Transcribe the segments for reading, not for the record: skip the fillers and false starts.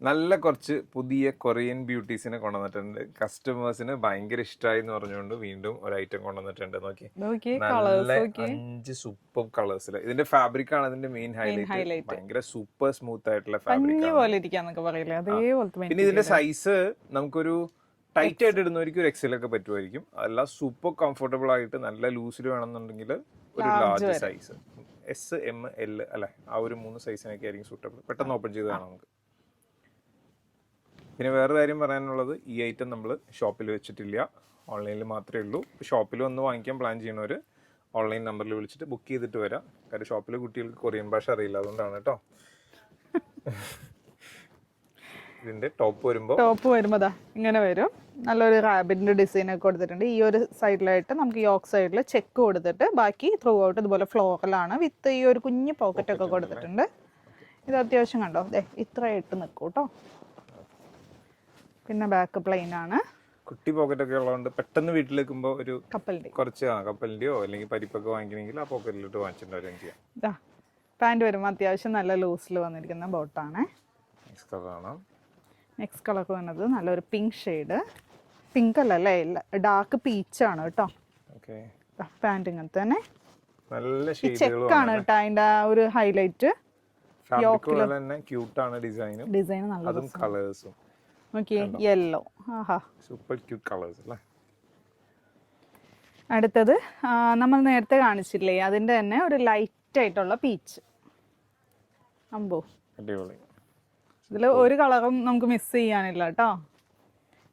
നല്ല കുറച്ച് പുതിയ കൊറിയൻ ബ്യൂട്ടീസിനെ കൊണ്ടുവന്നിട്ടുണ്ട്. കസ്റ്റമേഴ്സിന് ഭയങ്കര ഇഷ്ടമായി എന്ന് പറഞ്ഞുകൊണ്ട് വീണ്ടും ഒരു ഐറ്റം കൊണ്ടുവന്നിട്ടുണ്ട്. നോക്കി നല്ല 5 സൂപ്പർ കളേഴ്സിൽ. ഇതിന്റെ ഫാബ്രിക് ആണ് ഇതിന്റെ മെയിൻ ഹൈലൈറ്റ്. ഭയങ്കര സൂപ്പർ സ്മൂത്ത് ആയിട്ടുള്ള ഫാബ്രിക്. പിന്നെ ഇതിന്റെ സൈസ് നമുക്കൊരു ടൈറ്റ് ആയിട്ട് ഇടുന്നവർക്ക് ഒരു എക്സൽ ഒക്കെ പറ്റുമായിരിക്കും. അല്ല സൂപ്പർ കംഫർട്ടബിൾ ആയിട്ട് നല്ല ലൂസിൽ വേണമെന്നുണ്ടെങ്കിൽ ഒരു large size S M L അല്ലെ, ആ ഒരു 3 സൈസിനൊക്കെ ആയിരിക്കും സൂട്ടബിൾ. പെട്ടെന്ന് ഓപ്പൺ ചെയ്ത് കാണാം നമുക്ക്. പിന്നെ വേറെ കാര്യം പറയാനുള്ളത്, ഈ ഐറ്റം നമ്മൾ ഷോപ്പിൽ വെച്ചിട്ടില്ല, ഓൺലൈനിൽ മാത്രമേ ഉള്ളൂ. ഷോപ്പിൽ വന്ന് വാങ്ങിക്കാൻ പ്ലാൻ ചെയ്യുന്നവർ ഓൺലൈൻ നമ്പറിൽ വിളിച്ചിട്ട് ബുക്ക് ചെയ്തിട്ട് വരാം. കാര്യം ഷോപ്പിലെ കുട്ടികൾക്ക് കൊറിയൻ ഭാഷ അറിയില്ല, അതുകൊണ്ടാണ് കേട്ടോ. ഇതിന്റെ ടോപ്പ് വരുമ്പോൾ ഇങ്ങനെ വരും. നല്ലൊരു റാബിറ്റിന്റെ ഡിസൈൻ ഒക്കെ കൊടുത്തിട്ടുണ്ട്. ഈ ഒരു സൈഡിലായിട്ട് നമുക്ക് യോക്ക് സൈഡിൽ ചെക്ക് കൊടുത്തിട്ട് ബാക്കി ത്രൂ ഔട്ട് ഇതുപോലെ ഫ്ലോറലാണ് വിത്ത് ഈ ഒരു കുഞ്ഞു പോക്കറ്റ് ഒക്കെ കൊടുത്തിട്ടുണ്ട്. ഇത് അത്യാവശ്യം കണ്ടോ, ഇത്ര ഇട്ട് നിൽക്കും കേട്ടോ. പിന്നെ ബാക്ക് പ്ലെയിൻ ആണ്. കുട്ടി പോക്കറ്റ് ഒക്കെ ഉള്ളതുകൊണ്ട് പെട്ടെന്ന് വീട്ടിലേക്കുമ്പോൾ ഒരു കുറച്ച് കപ്പലിന്റെയോ അല്ലെങ്കിൽ പരിപ്പൊക്കെ വാങ്ങിക്കണമെങ്കിൽ ആ പോക്കറ്റിലിട്ട് വാങ്ങിച്ചിട്ട് വരികയും ചെയ്യാം. പാൻറ് വരുമ്പോൾ അത്യാവശ്യം നല്ല ലൂസിൽ വന്നിരിക്കുന്ന ബോട്ടാണ്. നെക്സ്റ്റ് കളർ വന്നത് നല്ലൊരു പിങ്ക് ഷെയ്ഡ്. പിങ്ക് അല്ലേ, ഡാർക്ക് പീച്ചാണ് കേട്ടോ. പാൻറ് ഇങ്ങനത്തെ തന്നെ ചെക്കാണ് കേട്ടോ അതിന്റെ ഒരു ഹൈലൈറ്റ്. ഡിസൈൻ നല്ല യെല്ലോ. സൂപ്പർ ക്യൂട്ട് കളേഴ്സ് അല്ലേ. അടുത്തത് നമ്മൾ നേരത്തെ കാണിച്ചില്ലേ, അതിന്റെ തന്നെ ഒരു ലൈറ്റ് ആയിട്ടുള്ള പീച്ച്. അമ്പോ, ഇതിൽ ഒരു കളറും നമുക്ക് മിസ് ചെയ്യാനില്ല കേട്ടോ.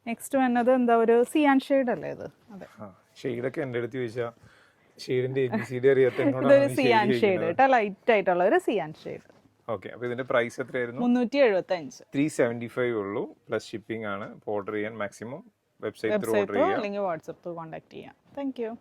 നെക്സ്റ്റ് വന്നത് എന്താ, ഒരു സിയാൻ ഷെയ്ഡ് അല്ലേ ഇത്? അതെ, ഷെയ്ഡൊക്കെ എൻ്റെ അടുത്ത് ചോദിച്ചാൽ ഷെയ്ഡിന്റെ ABCD അറിയാത്ത ഇതൊരു സിയാൻ ഷെയ്ഡ് കേട്ടോ, ലൈറ്റ് ആയിട്ടുള്ള ഒരു സിയാൻ ഷെയ്ഡ്. ഓക്കെ, അപ്പോൾ ഇതിന്റെ പ്രൈസ് എത്രയായിരുന്നു? 375. 375 ഉള്ളൂ, പ്ലസ് ഷിപ്പിംഗ് ആണ്. ഓർഡർ ചെയ്യാൻ മാക്സിമം വെബ്സൈറ്റ് ത്രൂ ഓർഡർ ചെയ്യാം, അല്ലെങ്കിൽ വാട്സ്ആപ്പ് ത്രൂ കോൺടാക്ട് ചെയ്യാം. Thank you.